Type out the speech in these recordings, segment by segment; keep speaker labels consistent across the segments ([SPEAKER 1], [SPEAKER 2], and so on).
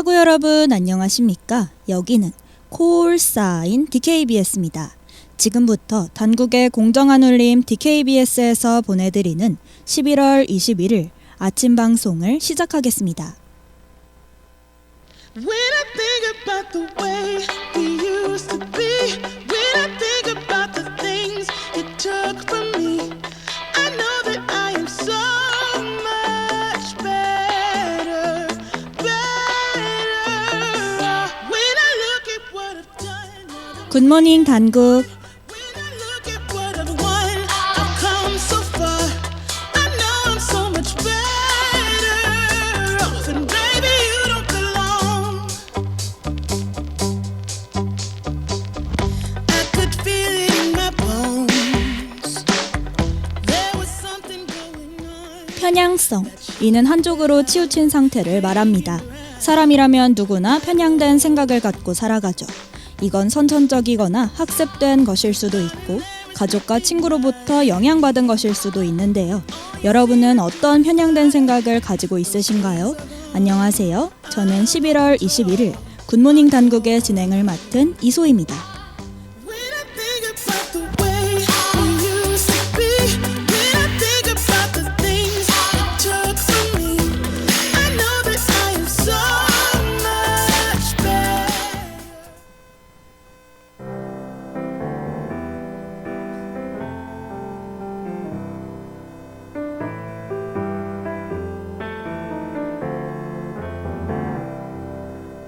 [SPEAKER 1] 학우 여러분 안녕하십니까? 여기는 콜사인 DKBS입니다. 지금부터 단국의 공정한 울림 DKBS에서 보내드리는 11월 21일 아침 방송을 시작하겠습니다.
[SPEAKER 2] When I think about the way we used to be, when I think about the things you took from me, I know that I am so much better, better. When I look at what I've done,
[SPEAKER 1] 굿모닝 단국.
[SPEAKER 2] when I look at what I've won, I've come so far. I know I'm so much better off, and baby, you don't belong. I could feel it in my bones. There was something going on.
[SPEAKER 1] 편향성. 이는 한쪽으로 치우친 상태를 말합니다. 사람이라면 누구나 편향된 생각을 갖고 살아가죠. 이건 선천적이거나 학습된 것일 수도 있고 가족과 친구로부터 영향받은 것일 수도 있는데요. 여러분은 어떤 편향된 생각을 가지고 있으신가요? 안녕하세요. 저는 11월 21일 굿모닝 단국의 진행을 맡은 이소입니다.
[SPEAKER 2] When I think about the way we used to be, when I think about the things you took from me, I know that I am so much better.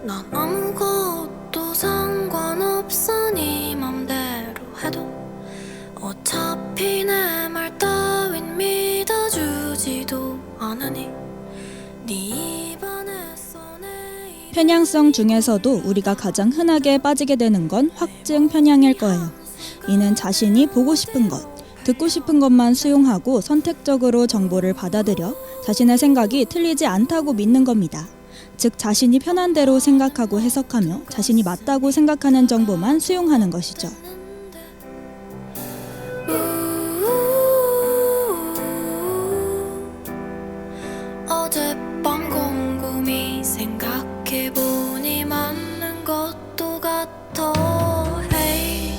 [SPEAKER 3] 난 아무것도 상관없어 네 맘대로 해도 어차피 내 말 따윈 믿어주지도 않으니 네 입안에서 내 입
[SPEAKER 1] 편향성 중에서도 우리가 가장 흔하게 빠지게 되는 건 확증 편향일 거예요. 이는 자신이 보고 싶은 것, 듣고 싶은 것만 수용하고 선택적으로 정보를 받아들여 자신의 생각이 틀리지 않다고 믿는 겁니다. 즉 자신이 편한 대로 생각하고 해석하며 자신이 맞다고 생각하는 정보만 수용하는 것이죠.
[SPEAKER 3] 어젯밤 곰곰이 생각해보니 맞는 것도 같아. Hey,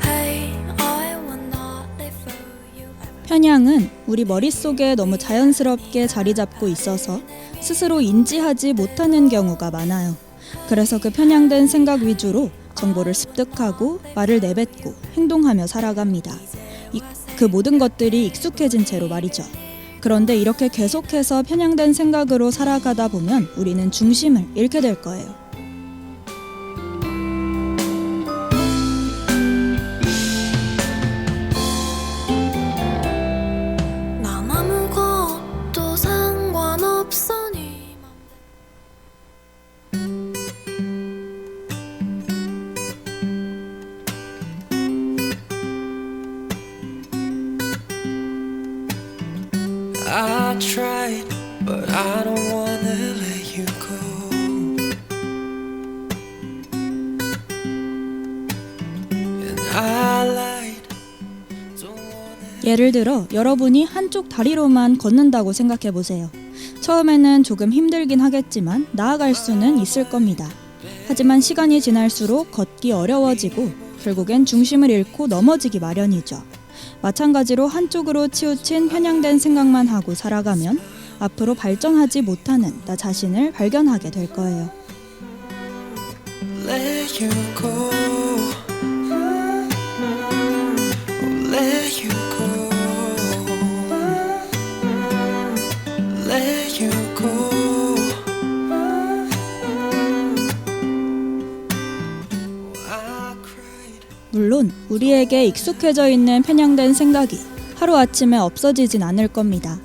[SPEAKER 3] hey, I will not live for you ever.
[SPEAKER 1] 편향은 우리 머릿속에 너무 자연스럽게 자리 잡고 있어서 스스로 인지하지 못하는 경우가 많아요. 그래서 그 편향된 생각 위주로 정보를 습득하고 말을 내뱉고 행동하며 살아갑니다. 그 모든 것들이 익숙해진 채로 말이죠. 그런데 이렇게 계속해서 편향된 생각으로 살아가다 보면 우리는 중심을 잃게 될 거예요.
[SPEAKER 3] 난 아무것도 상관없어 네 맘.
[SPEAKER 4] I tried, but I don't wanna let you go. And I lied, don't wanna.
[SPEAKER 1] 예를 들어 여러분이 한쪽 다리로만 걷는다고 생각해 보세요. 처음에는 조금 힘들긴 하겠지만 나아갈 수는 있을 겁니다. 하지만 시간이 지날수록 걷기 어려워지고 결국엔 중심을 잃고 넘어지기 마련이죠. 마찬가지로 한쪽으로 치우친 편향된 생각만 하고 살아가면 앞으로 발전하지 못하는 나 자신을 발견하게 될 거예요.
[SPEAKER 4] Let you go. Let you go. Let you go. I cried.
[SPEAKER 1] 물론 우리에게 익숙해져 있는 편향된 생각이 하루아침에 없어지진 않을 겁니다.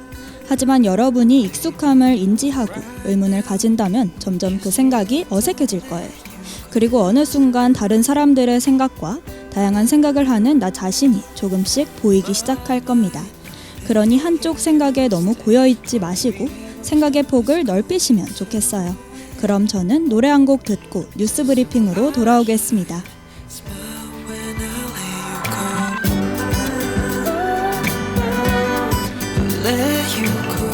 [SPEAKER 1] 하지만 여러분이 익숙함을 인지하고 의문을 가진다면 점점 그 생각이 어색해질 거예요. 그리고 어느 순간 다른 사람들의 생각과 다양한 생각을 하는 나 자신이 조금씩 보이기 시작할 겁니다. 그러니 한쪽 생각에 너무 고여있지 마시고 생각의 폭을 넓히시면 좋겠어요. 그럼 저는 노래 한 곡 듣고 뉴스 브리핑으로 돌아오겠습니다.
[SPEAKER 4] When I let you go. Let you go.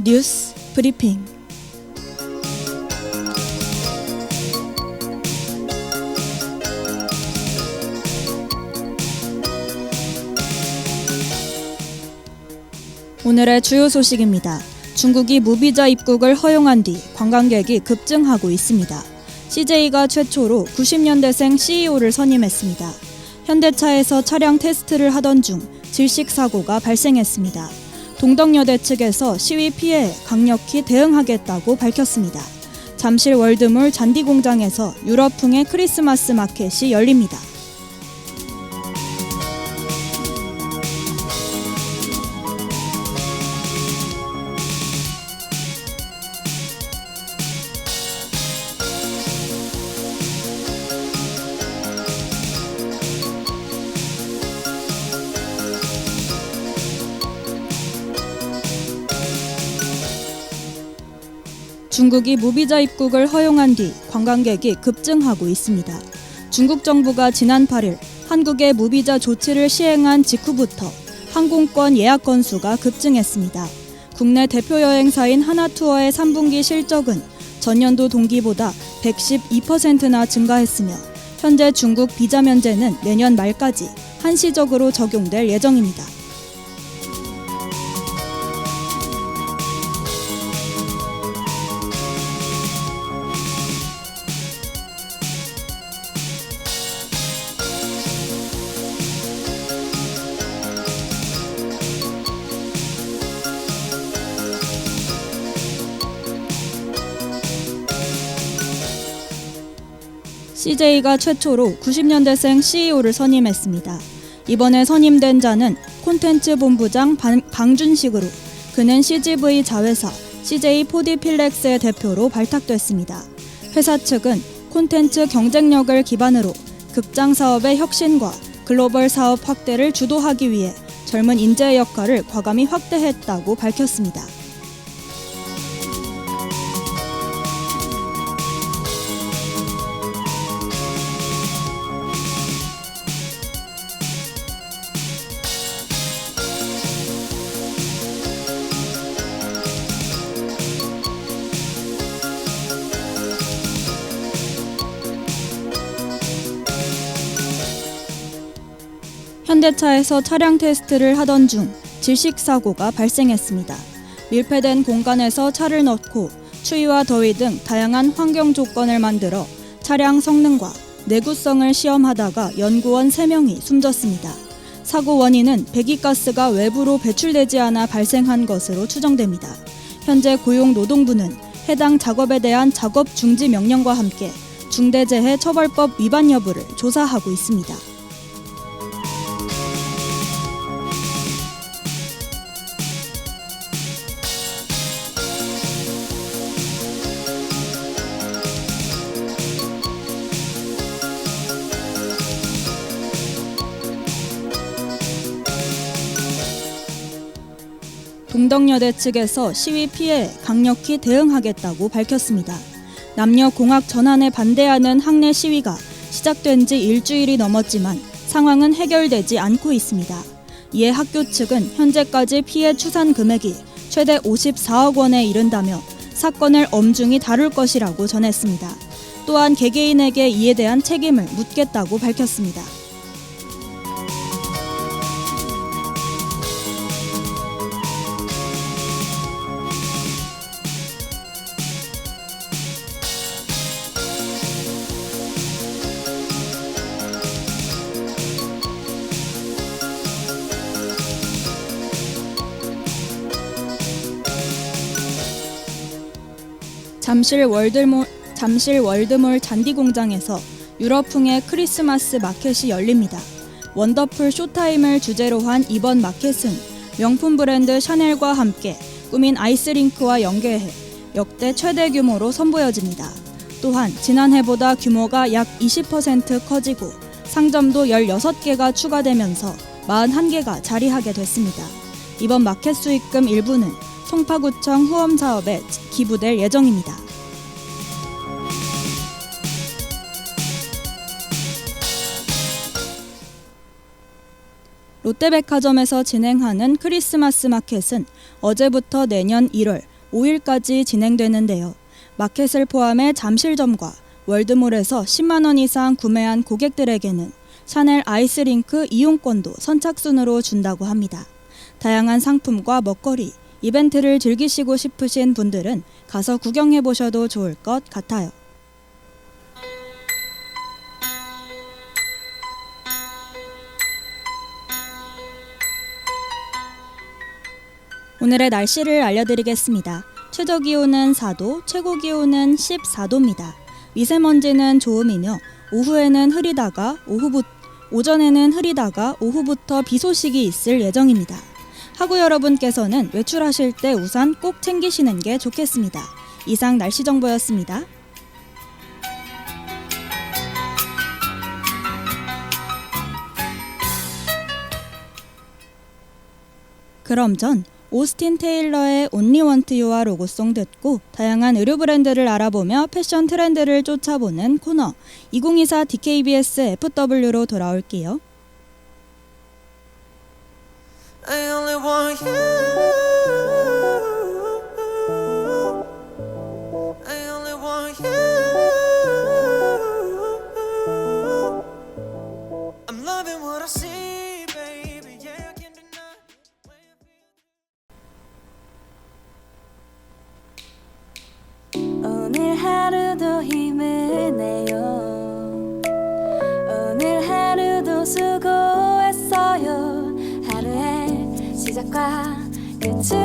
[SPEAKER 1] 뉴스 브리핑. 오늘의 주요 소식입니다. 중국이 무비자 입국을 허용한 뒤 관광객이 급증하고 있습니다. CJ가 최초로 90년대생 CEO를 선임했습니다. 현대차에서 차량 테스트를 하던 중 질식 사고가 발생했습니다. 동덕여대 측에서 시위 피해에 강력히 대응하겠다고 밝혔습니다. 잠실 월드몰 잔디공장에서 유럽풍의 크리스마스 마켓이 열립니다. 중국이 무비자 입국을 허용한 뒤 관광객이 급증하고 있습니다. 중국 정부가 지난 8일 한국의 무비자 조치를 시행한 직후부터 항공권 예약 건수가 급증했습니다. 국내 대표 여행사인 하나투어의 3분기 실적은 전년도 동기보다 112%나 증가했으며 현재 중국 비자 면제는 내년 말까지 한시적으로 적용될 예정입니다. CJ가 최초로 90년대생 CEO를 선임했습니다. 이번에 선임된 자는 콘텐츠 본부장 방준식으로 그는 CGV 자회사 CJ 포디필렉스의 대표로 발탁됐습니다. 회사 측은 콘텐츠 경쟁력을 기반으로 극장 사업의 혁신과 글로벌 사업 확대를 주도하기 위해 젊은 인재의 역할을 과감히 확대했다고 밝혔습니다. 현대차에서 차량 테스트를 하던 중 질식 사고가 발생했습니다. 밀폐된 공간에서 차를 넣고 추위와 더위 등 다양한 환경 조건을 만들어 차량 성능과 내구성을 시험하다가 연구원 3명이 숨졌습니다. 사고 원인은 배기가스가 외부로 배출되지 않아 발생한 것으로 추정됩니다. 현재 고용노동부는 해당 작업에 대한 작업 중지 명령과 함께 중대재해처벌법 위반 여부를 조사하고 있습니다. 동덕여대 측에서 시위 피해에 강력히 대응하겠다고 밝혔습니다. 남녀 공학 전환에 반대하는 학내 시위가 시작된 지 일주일이 넘었지만 상황은 해결되지 않고 있습니다. 이에 학교 측은 현재까지 피해 추산 금액이 최대 54억 원에 이른다며 사건을 엄중히 다룰 것이라고 전했습니다. 또한 개개인에게 이에 대한 책임을 묻겠다고 밝혔습니다. 잠실 월드몰 잔디공장에서 유럽풍의 크리스마스 마켓이 열립니다. 원더풀 쇼타임을 주제로 한 이번 마켓은 명품 브랜드 샤넬과 함께 꾸민 아이스링크와 연계해 역대 최대 규모로 선보여집니다. 또한 지난해보다 규모가 약 20% 커지고 상점도 16개가 추가되면서 41개가 자리하게 됐습니다. 이번 마켓 수익금 일부는 송파구청 후원 사업에 기부될 예정입니다. 롯데백화점에서 진행하는 크리스마스 마켓은 어제부터 내년 1월 5일까지 진행되는데요. 마켓을 포함해 잠실점과 월드몰에서 10만 원 이상 구매한 고객들에게는 샤넬 아이스링크 이용권도 선착순으로 준다고 합니다. 다양한 상품과 먹거리, 이벤트를 즐기시고 싶으신 분들은 가서 구경해 보셔도 좋을 것 같아요. 오늘의 날씨를 알려드리겠습니다. 최저 기온은 4도, 최고 기온은 14도입니다. 미세먼지는 좋음이며 오전에는 흐리다가 오후부터 비 소식이 있을 예정입니다. 하구 여러분께서는 외출하실 때 우산 꼭 챙기시는 게 좋겠습니다. 이상 날씨 정보였습니다. 그럼 전 오스틴 테일러의 Only Want You와 로고송 듣고 다양한 의류 브랜드를 알아보며 패션 트렌드를 쫓아보는 코너 2024 DKBS FW로 돌아올게요.
[SPEAKER 4] I only want you. I only want you. I'm loving what I see, baby. Yeah, I can't deny.
[SPEAKER 3] 오늘 하루도 힘을 내요. 오늘 하루도 수고했어요. 하루의 시작과 끝을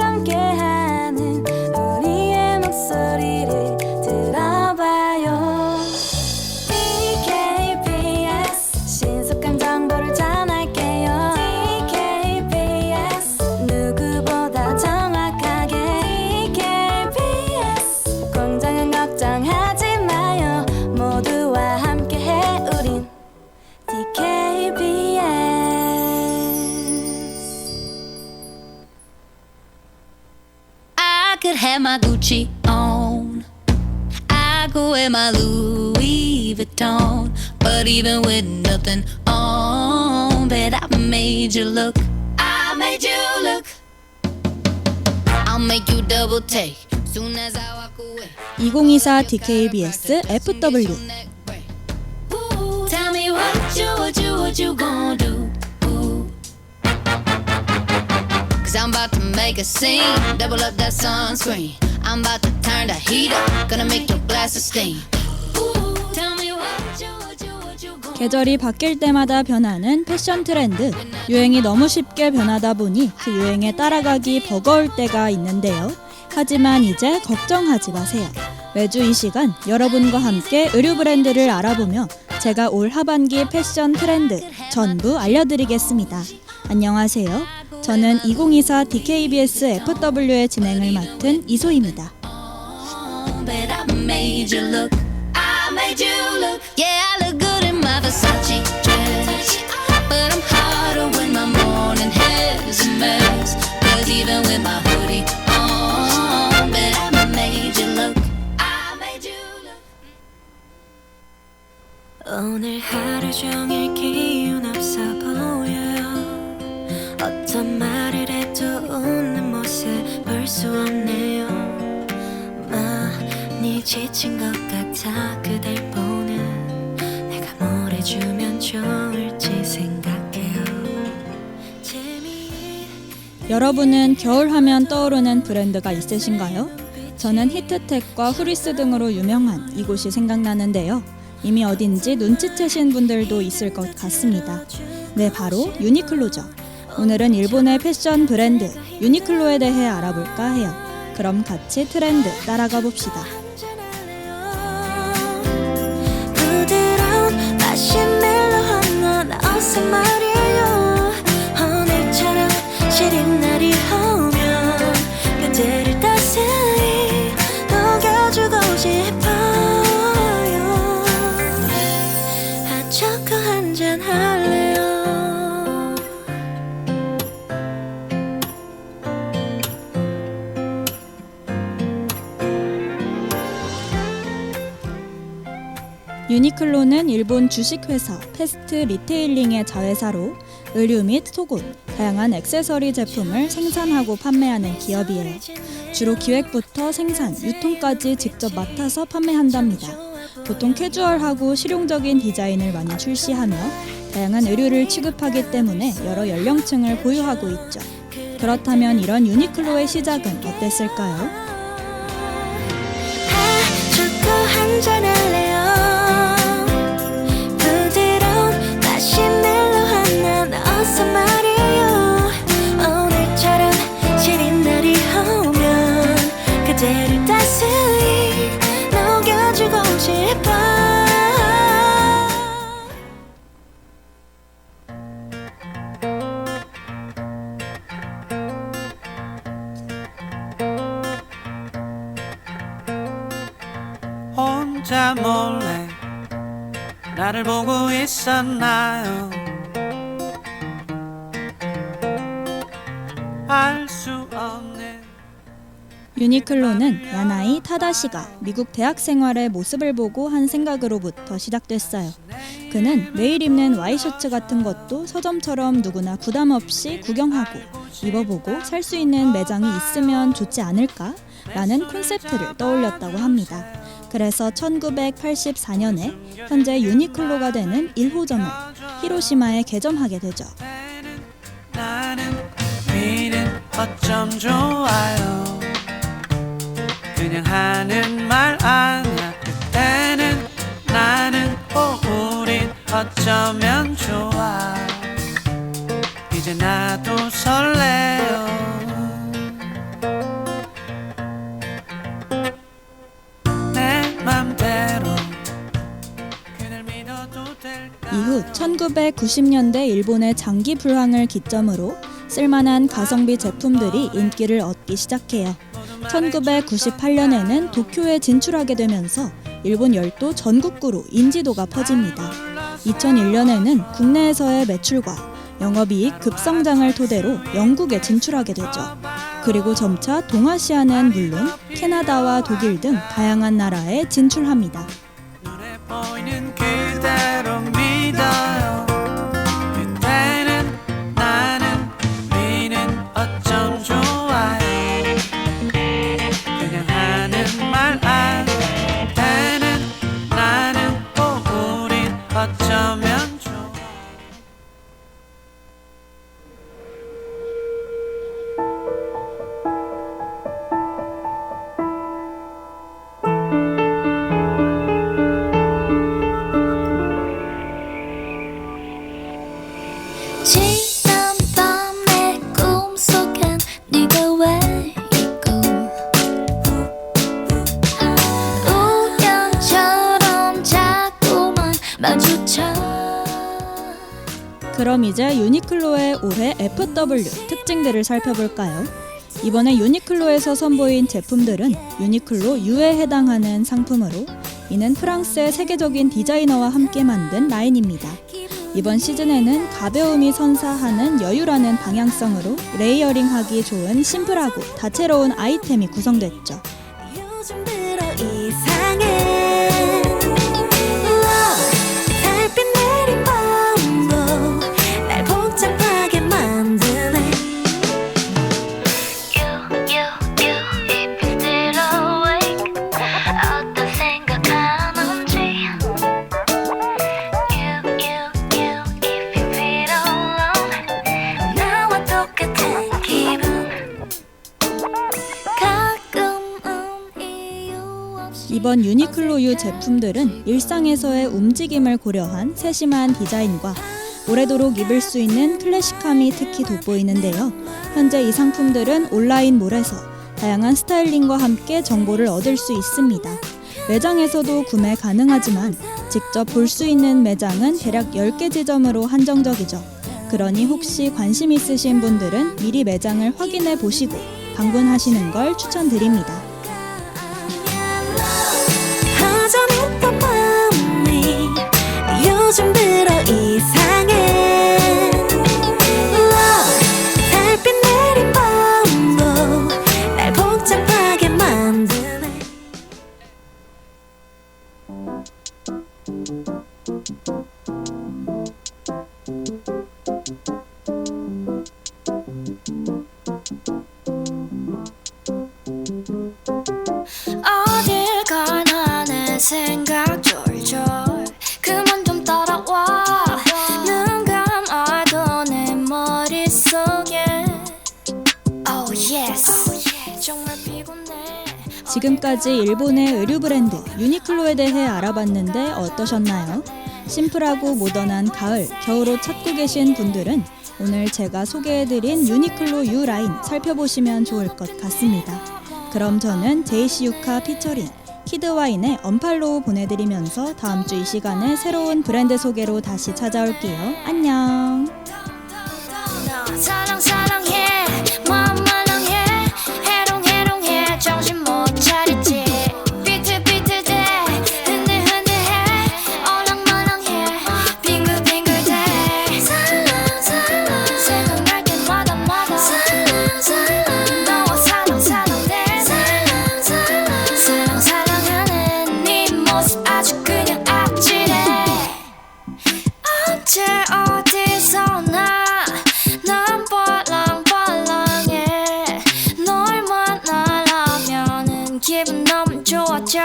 [SPEAKER 3] 함께하는 우리의 목소리를 들어봐요. DKBS 신속한 정보를 전할게요. DKBS 누구보다 정확하게. DKBS 공장은 걱정하지 마요. 모두와 함께해 우린 DKBS.
[SPEAKER 5] I could have my Gucci on. I could wear my Louis Vuitton. But even with nothing on, bet I made you look. I made you look. I'll make you double take soon as I walk away.
[SPEAKER 1] 2024 DKBS FW
[SPEAKER 5] Ooh, tell me what you gonna do? Ooh. Cause I'm about to make a scene, double up that sunscreen. I'm about to turn the heat up, gonna make your glasses steam. Ooh, tell me what you gonna
[SPEAKER 1] 계절이 바뀔 때마다 변하는 패션 트렌드. 유행이 너무 쉽게 변하다 보니 그 유행에 따라가기 버거울 때가 있는데요. 하지만 이제 걱정하지 마세요. 매주 이 시간 여러분과 함께 의류 브랜드를 알아보며 제가 올 하반기 패션 트렌드 전부 알려드리겠습니다. 안녕하세요. 저는 2024 DKBS FW의 진행을 맡은 이소희입니다.
[SPEAKER 5] on, but I made you look. I made you look. Yeah, I look good in my Versace dress, but I'm hotter when my morning hair's a mess. Cause even with my hoodie on, but I made you look. I made you look.
[SPEAKER 3] 오늘 하루 종일 기운 없어 보여요. 어떤 말을 해도 웃는 모습 볼 수 없네요. 많이 지친 것 같아 그댈 보는 내가 뭘 해주면 좋을지 생각해요.
[SPEAKER 1] 여러분은 겨울 하면 떠오르는 브랜드가 있으신가요? 저는 히트텍과 후리스 등으로 유명한 이곳이 생각나는데요. 이미 어딘지 눈치채신 분들도 있을 것 같습니다. 네, 바로 유니클로죠. 오늘은 일본의 패션 브랜드 유니클로에 대해 알아볼까 해요. 그럼 같이 트렌드 따라가 봅시다.
[SPEAKER 3] 부드러운 마시멜로 하나 나왔어 말이에요. 오늘처럼 시린 날이 오면 그대를 따스히 녹여주고 싶어요. 핫초코 한잔 할래요.
[SPEAKER 1] 유니클로는 일본 주식회사 패스트 리테일링의 자회사로 의류 및 속옷, 다양한 액세서리 제품을 생산하고 판매하는 기업이에요. 주로 기획부터 생산, 유통까지 직접 맡아서 판매한답니다. 보통 캐주얼하고 실용적인 디자인을 많이 출시하며 다양한 의류를 취급하기 때문에 여러 연령층을 보유하고 있죠. 그렇다면 이런 유니클로의 시작은 어땠을까요?
[SPEAKER 3] 초코 한잔 할래요. 부드러운 마시멜로 하나 넣어서 말이에요. 오늘처럼 시린 날이 오면 그대를 따스히 녹여주고 싶어.
[SPEAKER 6] 혼자 몰래 나를 보고 있었나요? 알 수 없는
[SPEAKER 1] 유니클로는 야나이 타다시가 미국 대학 생활의 모습을 보고 한 생각으로부터 시작됐어요. 그는 매일 입는 와이셔츠 같은 것도 서점처럼 누구나 부담 없이 구경하고 입어보고 살 수 있는 매장이 있으면 좋지 않을까? 라는 콘셉트를 떠올렸다고 합니다. 그래서 1984년에 현재 유니클로가 되는 1호점을 히로시마에 개점하게 되죠.
[SPEAKER 6] 나는 미는 어쩜 좋아요. 그냥 하는 말 아냐. 그때는 나는 우린 어쩌면 좋아. 이제 나도 설레요. 내 맘대로 그댈 믿어도 될까.
[SPEAKER 1] 이후 1990년대 일본의 장기 불황을 기점으로 쓸만한 가성비 제품들이 인기를 얻기 시작해요. 1998년에는 도쿄에 진출하게 되면서 일본 열도 전국구로 인지도가 퍼집니다. 2001년에는 국내에서의 매출과 영업이익 급성장을 토대로 영국에 진출하게 되죠. 그리고 점차 동아시아는 물론 캐나다와 독일 등 다양한 나라에 진출합니다.
[SPEAKER 6] 눈에 보이는 그대로 믿어요. 그때는 나는 미는 어쩜 좋아요. 그냥 하는 말 아냐. 그때는 나는 우린 어쩌면 좋아.
[SPEAKER 3] 지난 밤의 꿈속엔 네가 왜 있고 우연처럼 자꾸만 마주쳐.
[SPEAKER 1] 그럼 이제 유니클로의 올해 FW 특징들을 살펴볼까요? 이번에 유니클로에서 선보인 제품들은 유니클로 U에 해당하는 상품으로 이는 프랑스의 세계적인 디자이너와 함께 만든 라인입니다. 이번 시즌에는 가벼움이 선사하는 여유라는 방향성으로 레이어링하기 좋은 심플하고 다채로운 아이템이 구성됐죠.
[SPEAKER 3] 요즘 들어 이상해. 달빛 내린 밤도 날 복잡하게 만드네. If you're still awake, 어떤 생각하는지. If you feel alone, 나와 똑같은 기분. 가끔은 이유 없이
[SPEAKER 1] 이번 유니클로 U 제품들은 일상에서의 움직임을 고려한 세심한 디자인과 오래도록 입을 수 있는 클래식함이 특히 돋보이는데요. 현재 이 상품들은 온라인몰에서 다양한 스타일링과 함께 정보를 얻을 수 있습니다. 매장에서도 구매 가능하지만 직접 볼 수 있는 매장은 대략 10개 지점으로 한정적이죠. 그러니 혹시 관심 있으신 분들은 미리 매장을 확인해 보시고 방문하시는 걸 추천드립니다.
[SPEAKER 3] 허전했던 마음이 요즘 들어 이상해. 달빛 내린 밤도 날 복잡하게 만드네.
[SPEAKER 1] 지금까지 일본의 의류 브랜드 유니클로에 대해 알아봤는데 어떠셨나요? 심플하고 모던한 가을, 겨울옷 찾고 계신 분들은 오늘 제가 소개해드린 유니클로 U 라인 살펴보시면 좋을 것 같습니다. 그럼 저는 JC유카 피처링 키드와인의 언팔로우 보내드리면서 다음 주 이 시간에 새로운 브랜드 소개로 다시 찾아올게요. 안녕.
[SPEAKER 5] 사랑 사랑해 말랑해 해롱해롱해 정신 못 차리지 비틀비틀대 흔들흔들해 어랑말랑해 빙글빙글대 살랑살랑 생각날 때마다 살랑살랑 너와 살랑살랑대 살랑살랑 살랑살랑하는 네 모습 아주 그냥 아찔해 언제 어디서나 난 빨랑빨랑해 널 만나려면은 기분 너무 좋아져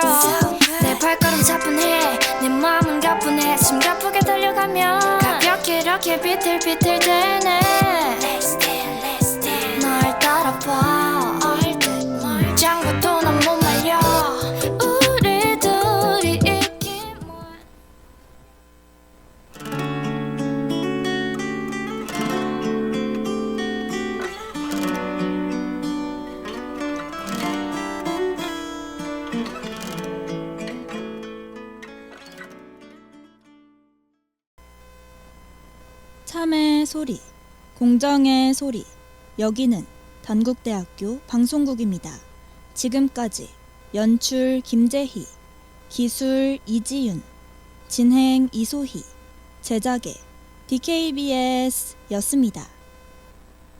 [SPEAKER 5] 내 발걸음 차분해 내 마음은 가뿐해 심가쁘게 달려가며 가볍게 이렇게 비틀비틀대네 널 따라봐 장구도 난 못 말려 우리 둘이 있기
[SPEAKER 1] 참의 소리, 공정의 소리. 여기는 단국대학교 방송국입니다. 지금까지 연출 김재희, 기술 이지윤, 진행 이소희, 제작의 DKBS였습니다.